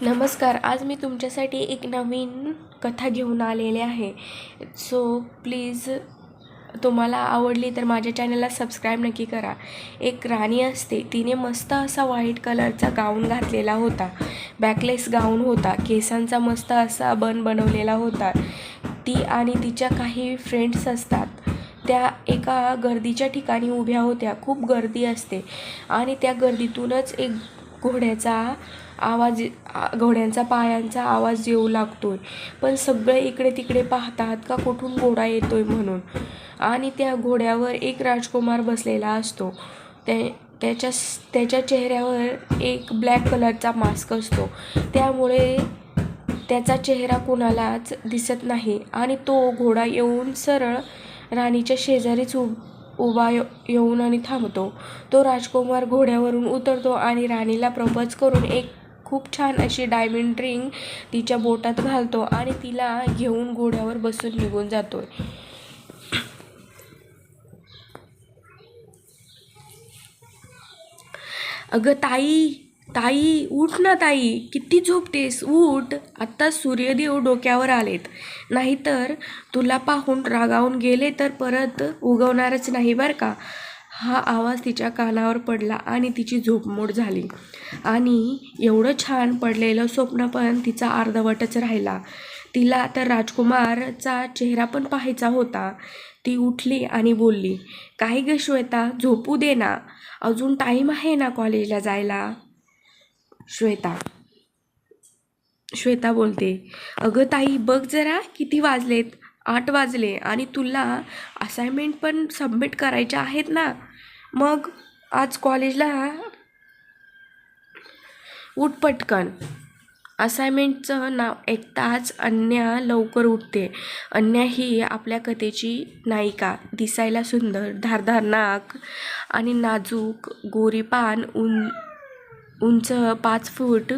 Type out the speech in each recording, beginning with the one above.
नमस्कार. आज मी तुमच्यासाठी एक नवीन कथा घेऊन आलेले आहे. सो प्लीज तुम्हाला आवडली तर माझ्या चॅनलला सबस्क्राईब नक्की करा. एक राणी असते. तिने मस्त असा व्हाईट कलरचा गाऊन घातलेला होता. बॅकलेस गाऊन होता. केसांचा मस्त असा बन बनवलेला होता. ती आणि तिच्या काही फ्रेंड्स असतात. त्या एका गर्दीच्या ठिकाणी उभ्या होत्या. खूप गर्दी असते आणि त्या गर्दीतूनच एक घोड्यांचा पायांचा आवाज येऊ लागतोय. पण सगळे इकडे तिकडे पाहतात का कुठून घोडा येतोय म्हणून. आणि त्या घोड्यावर एक राजकुमार बसलेला असतो. त्याच्या चेहऱ्यावर एक ब्लॅक कलरचा मास्क असतो. त्यामुळे त्याचा चेहरा कुणालाच दिसत नाही. आणि तो घोडा येऊन सरळ राणीच्या शेजारीच उभा येऊन आणि थांबतो. तो राजकुमार घोड्यावरून उतरतो आणि राणीला प्रपोज करून एक खूप छान अशी डायमंड रिंग तिच्या बोटात घालतो आणि तिला घेऊन घोड्यावर बसून निघून जातोय. अगं ताई, ताई उठ ना ताई, किती झोपतेस? उठ, आत्ता सूर्यदेव डोक्यावर आलेत. नाहीतर तुला पाहून रागावून गेले तर परत उगवणारच नाही बरं का. हा आवाज तिच्या कानावर पडला आणि तिची झोपमोड झाली. आणि एवढं छान पडलेलं स्वप्न पण तिचा अर्धवटच राहिला. तिला तर राजकुमारचा चेहरा पण पाहायचा होता. ती उठली आणि बोलली, काय ग श्वेता, झोपू दे ना, अजून टाईम आहे ना कॉलेजला जायला. श्वेता बोलते, अगं ताई बघ जरा किती वाजलेत. 8 वाजले आणि तुला असाइनमेंट पण सबमिट करायच्या आहेत ना. मग आज कॉलेजला उठ पटकन. असाइनमेंटचं नाव ऐकताच अन्या लवकर उठते. अन्या ही आपल्या कथेची नायिका. दिसायला सुंदर, धारदार नाक आणि नाजूक गोरी पान, उंच 5 फूट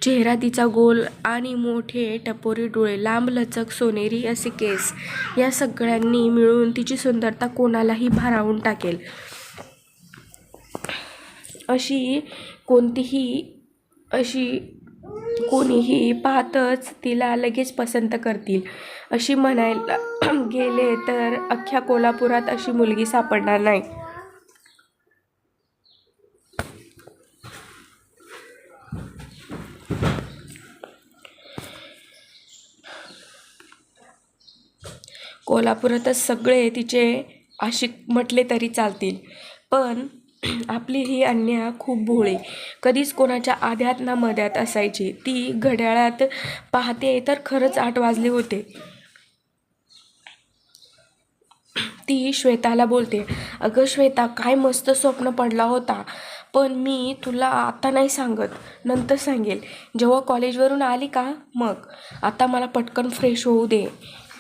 चेहरा तिचा गोल आणि मोठे टपोरी डोळे, लांबलचक सोनेरी असे केस, या सगळ्यांनी मिळून तिची सुंदरता कोणालाही भारावून टाकेल. अशी कोणीही पाहतच तिला लगेच पसंत करतील. अशी म्हणायला गेले तर अख्ख्या कोल्हापुरात अशी मुलगी सापडणार नाही. कोल्हापुरातच सगळे तिचे आशिक म्हटले तरी चालतील. पण आपली ही अन्या खूप भोळी. कधीच कोणाच्या आध्यात ना मध्यात असायची. ती घड्याळात पाहते तर खरंच 8 वाजले होते. ती श्वेताला बोलते, अगं श्वेता, काय मस्त स्वप्न पडला होता. पण मी तुला आता नाही सांगत, नंतर सांगेल जेव्हा कॉलेजवरून आली का मग. आता मला पटकन फ्रेश होऊ दे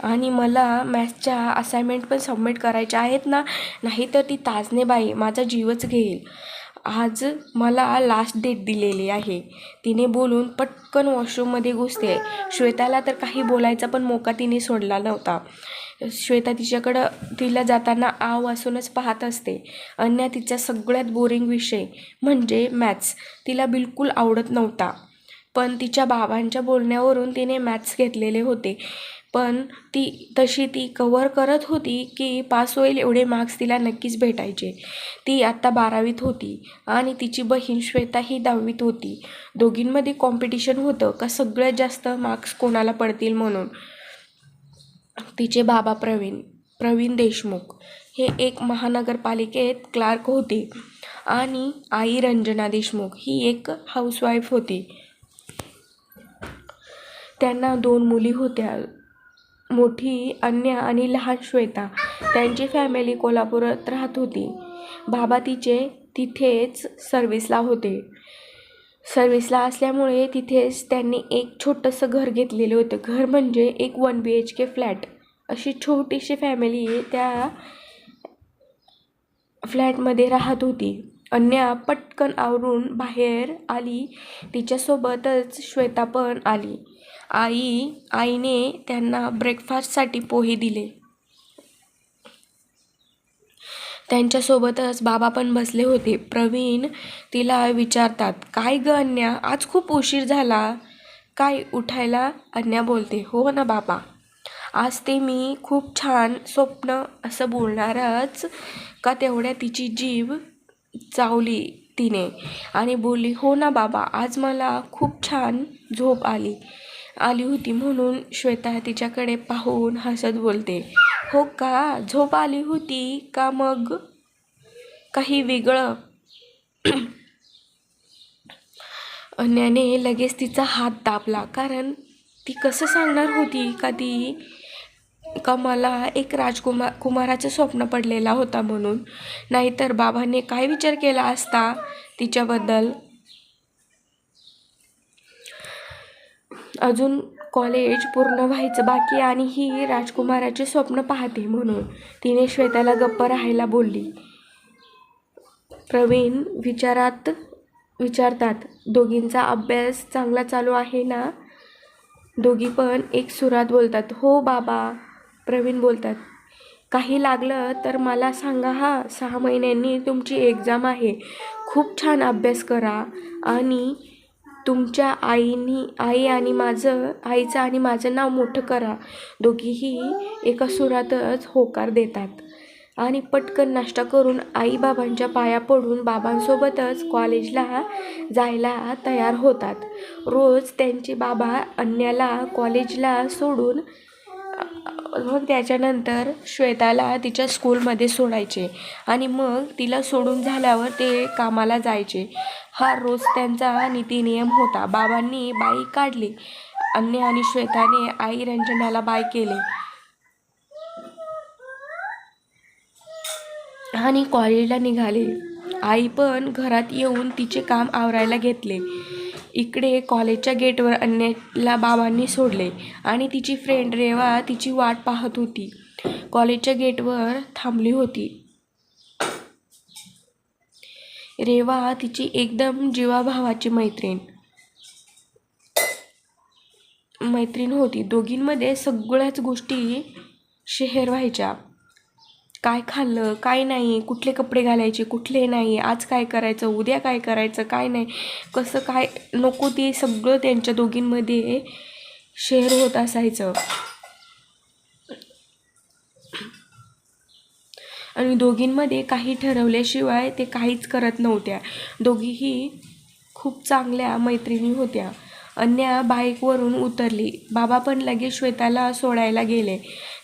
आणि मला मॅथ्सच्या असाइनमेंट पण सबमिट करायच्या आहेत ना, नाहीतर ती ताजनेबाई माझा जीवच घेईल. आज मला लास्ट डेट दिलेली आहे. तिने बोलून पटकन वॉशरूममध्ये घुसते. श्वेताला तर काही बोलायचा पण मोका तिने सोडला नव्हता. श्वेता तिला जाताना आव वासूनच पाहत असते. अन्या तिचा सगळ्यात बोरिंग विषय म्हणजे मॅथ्स तिला बिलकुल आवडत नव्हता. पण तिच्या बाबांच्या बोलण्यावरून तिने मॅथ्स घेतलेले होते. पण ती कव्हर करत होती की पास होईल एवढे मार्क्स तिला नक्कीच भेटायचे. ती आत्ता 12वीत होती आणि तिची बहीण श्वेता ही 10वीत होती. दोघींमध्ये कॉम्पिटिशन होतं का सगळ्यात जास्त मार्क्स कोणाला पडतील म्हणून. तिचे बाबा प्रवीण देशमुख हे एक महानगरपालिकेत क्लार्क होते आणि आई रंजना देशमुख ही एक हाऊसवाईफ होती. त्यांना 2 मुली होत्या, मोठी अन्या आणि लहान श्वेता. त्यांची फॅमिली कोल्हापुरात राहत होती. बाबा तिचे तिथेच सर्व्हिसला असल्यामुळे तिथेच त्यांनी एक छोटंसं घर घेतलेलं होतं. घर म्हणजे एक 1 BHK फ्लॅट. अशी छोटीशी फॅमिली त्या फ्लॅटमध्ये राहत होती. अन्या पटकन आवरून बाहेर आली. तिच्यासोबतच श्वेता पण आली. आईने त्यांना ब्रेकफास्टसाठी पोहे दिले. त्यांच्यासोबतच बाबा पण बसले होते. प्रवीण तिला विचारतात, काय ग अन्या, आज खूप उशीर झाला. काय उठायला? अन्या बोलते. हो ना बाबा, आज ते मी खूप छान स्वप्न असं बोलणारच का तेवढ्या तिची जीभ चावली तिने आणि बोलली, हो ना बाबा, आज मला खूप छान झोप आली होती. म्हणून श्वेता तिच्याकडे पाहून हसत बोलते, हो का, झोप आली होती का मग काही वेगळं? अन्याने लगेच तिचा हात दाबला, कारण ती कसं सांगणार होती का मला एक कुमाराचं स्वप्न पडलेला होता म्हणून. नाहीतर बाबांनी काय विचार केला असता तिच्याबद्दल. अजून कॉलेज पूर्ण व्हायचं बाकी आणि ही राजकुमाराचे स्वप्न पाहते म्हणून तिने श्वेताला गप्प राहायला बोलली. प्रवीण विचारतात, दोघींचा अभ्यास चांगला चालू आहे ना? दोघी पण एक सुरात बोलतात, हो बाबा. प्रवीण बोलतात, काही लागलं तर मला सांगा हा. 6 महिन्यांनी तुमची एक्झाम आहे. खूप छान अभ्यास करा आणि तुमच्या आईचं आणि माझं नाव मोठं करा. दोघीही एका सुरातच होकार देतात आणि पटकन नाश्ता करून आईबाबांच्या पाया पडून बाबांसोबतच कॉलेजला जायला तयार होतात. रोज त्यांचे बाबा अन्याला कॉलेजला सोडून मग त्याच्यानंतर श्वेताला तिच्या स्कूलमध्ये सोडायचे आणि मग तिला सोडून झाल्यावर ते कामाला जायचे. हा रोज त्यांचा नीतिनियम होता. बाबांनी बाई काढली. अन्या आणि श्वेताने आई रंजनाला बाय केले आणि कॉलेजला निघाले. आई पण घरात येऊन तिचे काम आवरायला घेतले. इकडे कॉलेजच्या गेटवर अन्याला बाबांनी सोडले आणि तिची फ्रेंड रेवा तिची वाट पाहत होती. कॉलेजच्या गेटवर थांबली होती. रेवा तिची एकदम जीवाभावाची मैत्रीण होती. दोघींमध्ये सगळ्याच गोष्टी शेअर व्हायच्या. काय खाल्लं, काय नाही, कुठले कपडे घालायचे, कुठले नाही, आज काय करायचं, उद्या काय करायचं, काय नाही, कसं काय नको ते सगळं त्यांच्या दोघींमध्ये शेअर होत असायचं. आणि दोघींमध्ये काही ठरवल्याशिवाय ते काहीच करत नव्हत्या. दोघीही खूप चांगल्या मैत्रिणी होत्या. अन्या बाईकवरून उतरली. बाबा पण लगेच श्वेताला सोडायला गेले.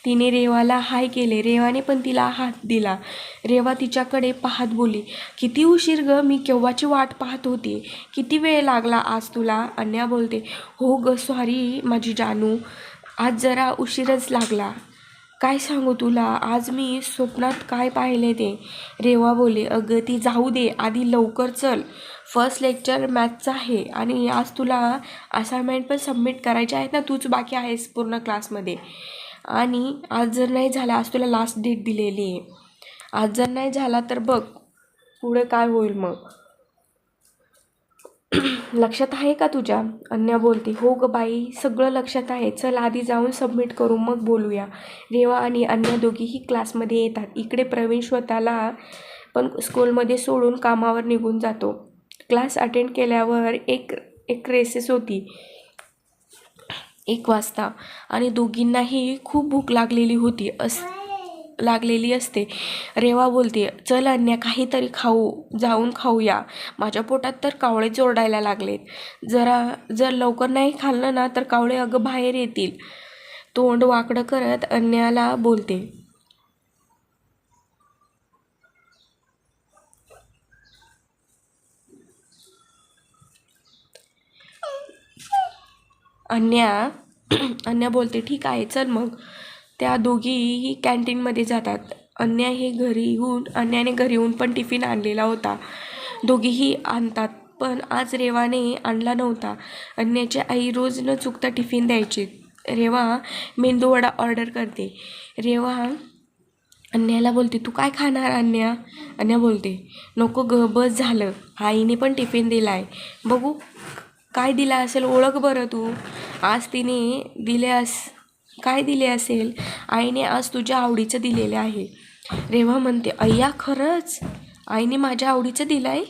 तिने रेवाला हाय केले. रेवाने पण तिला हात दिला. रेवा तिच्याकडे पाहत बोलली, किती उशीर ग, मी केव्हाची वाट पाहत होती. किती वेळ लागला आज तुला? अन्या बोलते, हो ग, सॉरी माझी जानू, आज जरा उशीरच लागला. काय सांगू तुला, आज मी स्वप्नात काय पाहिले ते. रेवा बोलले, अगं ती जाऊ दे, आधी लवकर चल, फर्स्ट लेक्चर मॅथ्सचं आहे आणि आज तुला असाइनमेंट पण सबमिट करायचे आहेत ना, तूच बाकी आहेस पूर्ण क्लासमध्ये. आणि आज जर नाही झाला, आज तुला लास्ट डेट दिलेली आहे, आज जर नाही झाला तर बघ पुढे काय होईल मग. लक्षात आहे का तुझ्या? अन्या बोलते, हो ग बाई, सगळं लक्षात आहे, चल आधी जाऊन सबमिट करू मग बोलूया. रेवा आणि अन्या दोघीही क्लासमध्ये येतात. इकडे प्रवीण श्वेताला पण स्कूलमध्ये सोडून कामावर निघून जातो. क्लास अटेंड केल्यावर एक रेसेस होती 1 वाजता आणि दोघींनाही खूप भूक लागलेली असते. रेवा बोलते, चल अन्या, काहीतरी जाऊन खाऊया, माझ्या पोटात तर कावळे जोरडायला लागलेत. जर लवकर नाही खाल्लं ना तर कावळे अगं बाहेर येतील. तोंड वाकडं करत अन्याला बोलते. अन्या बोलते, ठीक आहे चल मग. त्या दोघीही कॅन्टीनमध्ये जातात. अन्याने घरी येऊन पण टिफिन आणलेला होता. दोघीही आणतात, पण आज रेवाने आणला नव्हता. अन्याची आई रोज न चुकता टिफिन द्यायची. रेवा मेंदूवडा ऑर्डर करते. रेवा अन्याला बोलते, तू काय खाणार अन्या? अन्या बोलते, नको ग, बस झालं, आईने पण टिफिन दिलाय, बघू काय दिला असेल, ओळख बरं तू. आज तिने काय दिले असेल? आईने आज तुझ्या आवडीचं दिलेलं आहे. रेवा म्हणते, अय्या खरंच आईने माझ्या आवडीचं दिलं आहे?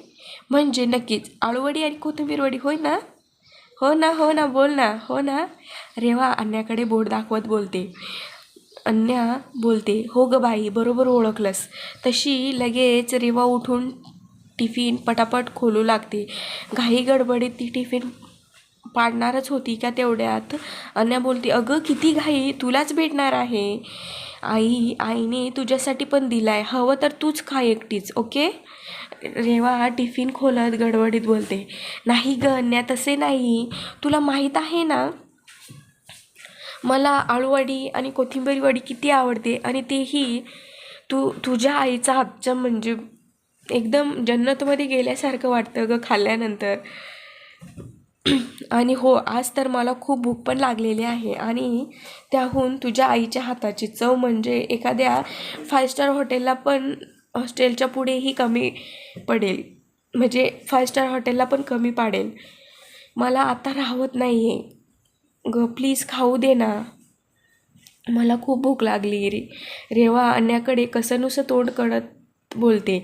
म्हणजे नक्कीच आळूवडी आणि कोथिंबीर वडी, होय ना? हो ना, हो ना, बोल ना, हो ना. रेवा अन्याकडे बोट दाखवत बोलते. अन्या बोलते, हो ग बाई, बरोबर ओळखलंस. तशी लगेच रेवा उठून टिफिन पटापट खोलू लागते. घाई गडबडीत ती टिफिन पाडणारच होती का तेवढ्यात अन्या बोलते, अगं किती घाई, तुलाच भेटणार आहे. आईने तुझ्यासाठी पण दिलाय, हवं तर तूच खा एकटीच, ओके. रेवा टिफिन खोलत गडबडीत बोलते, नाही ग अन्या, तसे नाही. तुला माहीत आहे ना मला आळूवडी आणि कोथिंबीर वडी किती आवडते, आणि तेही तुझ्या आईचा हातचं, म्हणजे एकदम जन्नतमध्ये गेल्यासारखं वाटतं ग खाल्ल्यानंतर. आणि हो, आज तर मला खूप भूक पण लागलेली आहे, आणि त्याहून तुझ्या आईच्या हाताची चव म्हणजे एखाद्या 5 स्टार हॉटेलला पण हॉस्टेलच्या पुढेही कमी पडेल, म्हणजे 5 स्टार हॉटेलला पण कमी पाडेल. मला आता राहवत नाही आहे ग, प्लीज खाऊ दे ना, मला खूप भूक लागली रे. रेवा अन्याकडे कसंनुसं तोंड करत बोलते.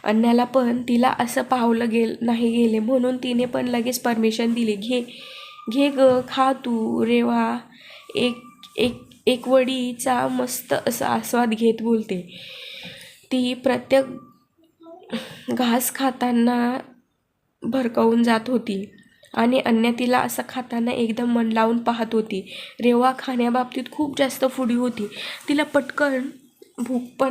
अन्याला पण तिला असं पावलं नाही गेले म्हणून तिने पण लगेच परमिशन दिली. घे घे ग, खा तू. रेवा एक एक एक वडीचा मस्त असा आस्वाद घेत बोलते. ती प्रत्येक घास खाताना भरकवून जात होती, आणि अन्य तिला असं खाताना एकदम मन लावून पाहत होती. रेवा खाण्याबाबतीत खूप जास्त फुडी होती. तिला पटकन भूक पण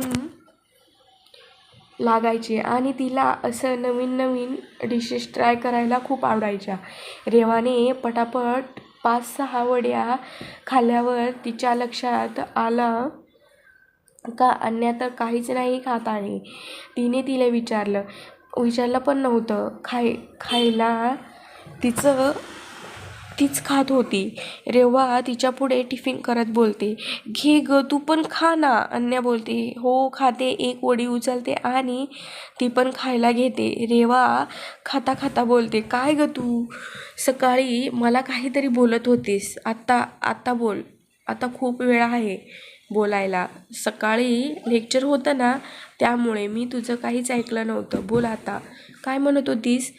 लागायची, आणि तिला असं नवीन नवीन डिशेस ट्राय करायला खूप आवडायच्या. रेवाने पटापट 5-6 वड्या खाल्ल्यावर तिच्या लक्षात आलं का अन्या तर काहीच नाही खात आहे. तिने तिला विचारलं पण नव्हतं. खायला तीच खात होती. रेवा तिच्या पुढे टिफिन करत बोलते, घे ग, तू पण खा ना. अन्या बोलते, हो खाते. एक वडी उचलते आणि ती पण खायला घेते. रेवा खाता खाता बोलते, काय ग तू सकाळी मला काहीतरी बोलत होतीस, आता बोल. आता खूप वेळ आहे बोलायला. सकाळी लेक्चर होतं ना, त्यामुळे मी तुझं काहीच ऐकलं नव्हतं. बोल आता, काय म्हणत होतीस.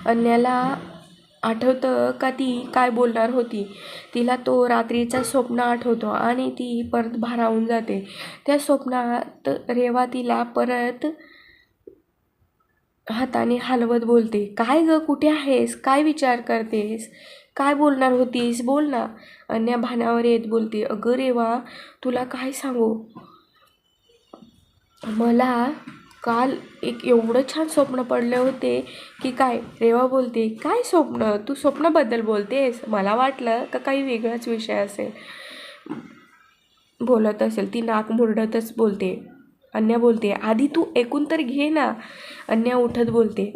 अन्याला आठवतं का ती काय बोलणार होती. तिला तो रात्रीचा स्वप्न आठवतो, आणि ती परत भारावून जाते. त्या स्वप्नात रेवा तिला परत हाताने हलवत बोलते, काय ग, कुठे आहेस, काय विचार करतेस, काय बोलणार होतीस, बोल ना. अन्या भानावर येत बोलते, अगं रेवा, तुला काय सांगू, मला काल एक एवढं छान स्वप्न पडले होते की काय. रेवा बोलते, काय स्वप्न, तू स्वप्नाबद्दल बोलतेस, मला वाटलं का काही वेगळाच विषय बोलत असेल. ती नाक मुरडतच बोलते. अन्या बोलते, आधी तू ऐकून तर घे ना. अन्या उठत बोलते,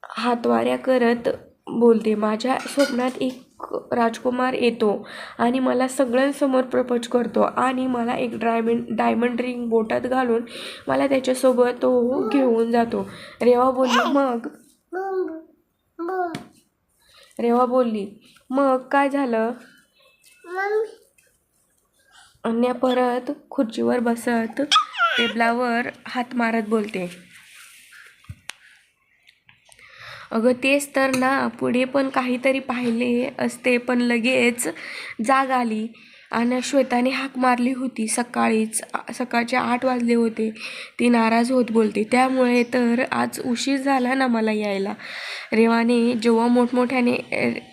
हातवाऱ्या करत बोलते, माझ्या स्वप्नात एक राजकुमार येतो आणि मला सगळ्यांसमोर प्रपोज करतो, आणि मला एक डायमंड रिंग बोटात घालून मला त्याच्यासोबत तो घेऊन जातो. रेवा बोलली, मग काय झालं. अन्या परत खुर्चीवर बसत टेबलावर हात मारत बोलते, अगं तेच तर ना, पुढे पण काहीतरी पाहिले असते, पण लगेच जाग आली, आणि श्वेताने हाक मारली होती. सकाळचे 8 वाजले होते. ती नाराज होत बोलते, त्यामुळे तर आज उशीर झाला ना मला यायला. रेवाने जेव्हा मोठमोठ्याने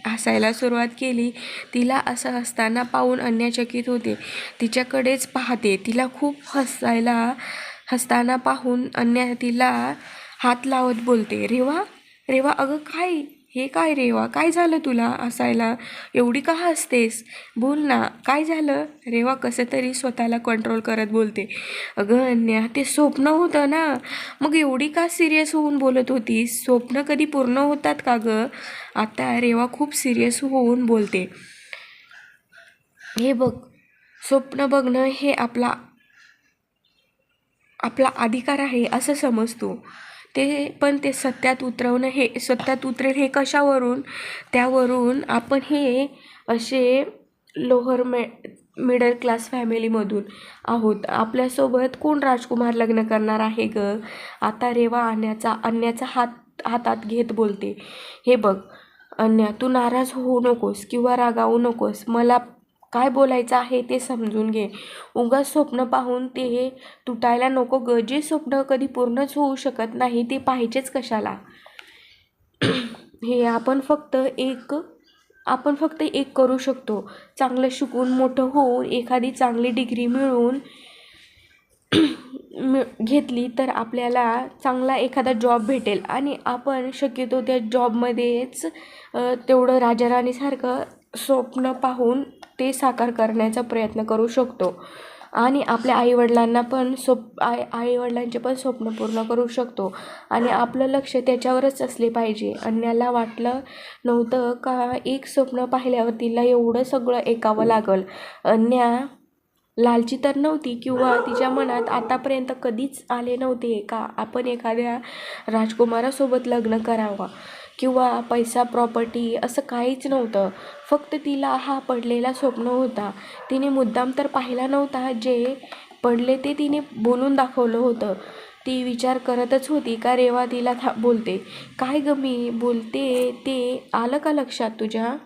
हसायला सुरुवात केली, तिला असं हसताना पाहून अन्या चकित होते. तिच्याकडेच पाहते. तिला खूप हसताना पाहून अन्या तिला हात लावत बोलते, रेवा रेवा, अगं काय रेवा, काय झालं तुला हसायला, एवढी का हसतेस, बोल ना, काय झालं. रेवा कसं तरी स्वतःला कंट्रोल करत बोलते, अगं अन्या, ते स्वप्न होतं ना, मग एवढी का सिरियस होऊन बोलत होतीस, स्वप्न कधी पूर्ण होतात का गं. आता रेवा खूप सिरियस होऊन बोलते, हे बघ, स्वप्न बघणं हे आपला अधिकार आहे असं समजतो, पण ते सत्यात उतरेल हे कशावरून. त्यावरून आपण हे असे लोअर मिडल क्लास फॅमिलीमधून आहोत. आपल्यासोबत कोण राजकुमार लग्न करणार आहे ग? आता रेवा अन्याचा हातात घेत बोलते. हे बघ अन्या, तू नाराज होऊ नकोस किंवा रागावू नकोस. मला काय बोलायचं आहे ते समजून घे. उगाच स्वप्न पाहून ते तुटायला नको ग. जे स्वप्न कधी पूर्णच होऊ शकत नाही ते पाहिजेच कशाला? हे आपण फक्त एक करू शकतो. चांगलं शिकून मोठं होऊन एखादी चांगली डिग्री मिळवून घेतली तर आपल्याला चांगला एखादा जॉब भेटेल आणि आपण शक्यतो त्या जॉबमध्येच तेवढं राजाराणीसारखं स्वप्न पाहून ते साकार करण्याचा प्रयत्न करू शकतो आणि आपल्या आईवडिलांना पण आईवडिलांचे पण स्वप्न पूर्ण करू शकतो आणि आपलं लक्ष त्याच्यावरच असले पाहिजे. अन्याला वाटलं नव्हतं का एक स्वप्न पाहिल्यावर तिला एवढं सगळं ऐकावं लागल. अन्या लालची तर नव्हती किंवा तिच्या मनात आतापर्यंत कधीच आले नव्हते का आपण एखाद्या राजकुमारासोबत लग्न करावं किंवा पैसा प्रॉपर्टी असं काहीच नव्हतं. फक्त तिला हा पडलेला स्वप्न होता. तिने मुद्दाम तर पाहिला नव्हता. जे पडले ते तिने बोलून दाखवलं होतं. ती विचार करतच होती का रेवा तिला बोलते. काय ग मी बोलते ते आलं का लक्षात तुझ्या?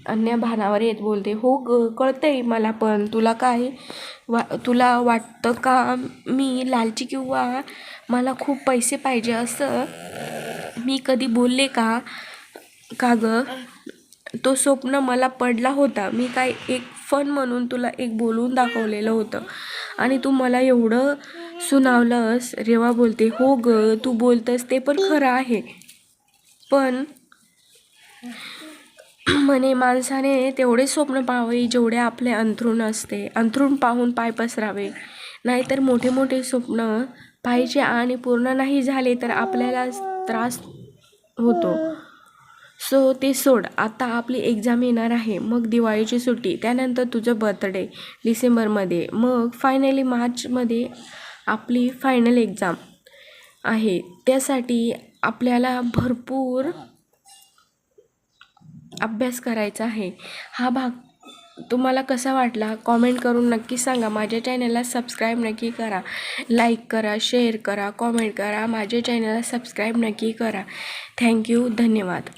अन्या भानावर येत बोलते. हो ग कळतंय मला, पण तुला वाटतं का मी लालची किंवा मला खूप पैसे पाहिजे असं मी कधी बोलले का ग? तो स्वप्न मला पडला होता. मी काय एक फन म्हणून तुला एक बोलून दाखवलेलं होतं आणि तू मला एवढं सुनावलंस. रेवा बोलते. हो ग तू बोलतस ते पण खरं आहे, पण म्हणे माणसाने तेवढे स्वप्न पाहावे जेवढे आपले अंथरूण असते. अंथरूण पाहून पाय पसरावे, नाहीतर मोठे मोठे स्वप्न पाहिजे आणि पूर्ण नाही झाले तर आपल्याला त्रास होतो. सो ते सोड. आता आपली एक्झाम येणार आहे, मग दिवाळीची सुट्टी, त्यानंतर तुझं बर्थडे डिसेंबरमध्ये, मग फायनली मार्चमध्ये आपली फायनल एक्झाम आहे. त्यासाठी आपल्याला भरपूर अभ्यास करायचा आहे. हा भाग तुम्हाला कसा वाटला कॉमेंट करून नक्की सांगा. माझ्या चॅनलला सबस्क्राईब नक्की करा, लाईक करा, शेअर करा, कॉमेंट करा. माझ्या चॅनलला सबस्क्राईब नक्की करा. थँक्यू, धन्यवाद.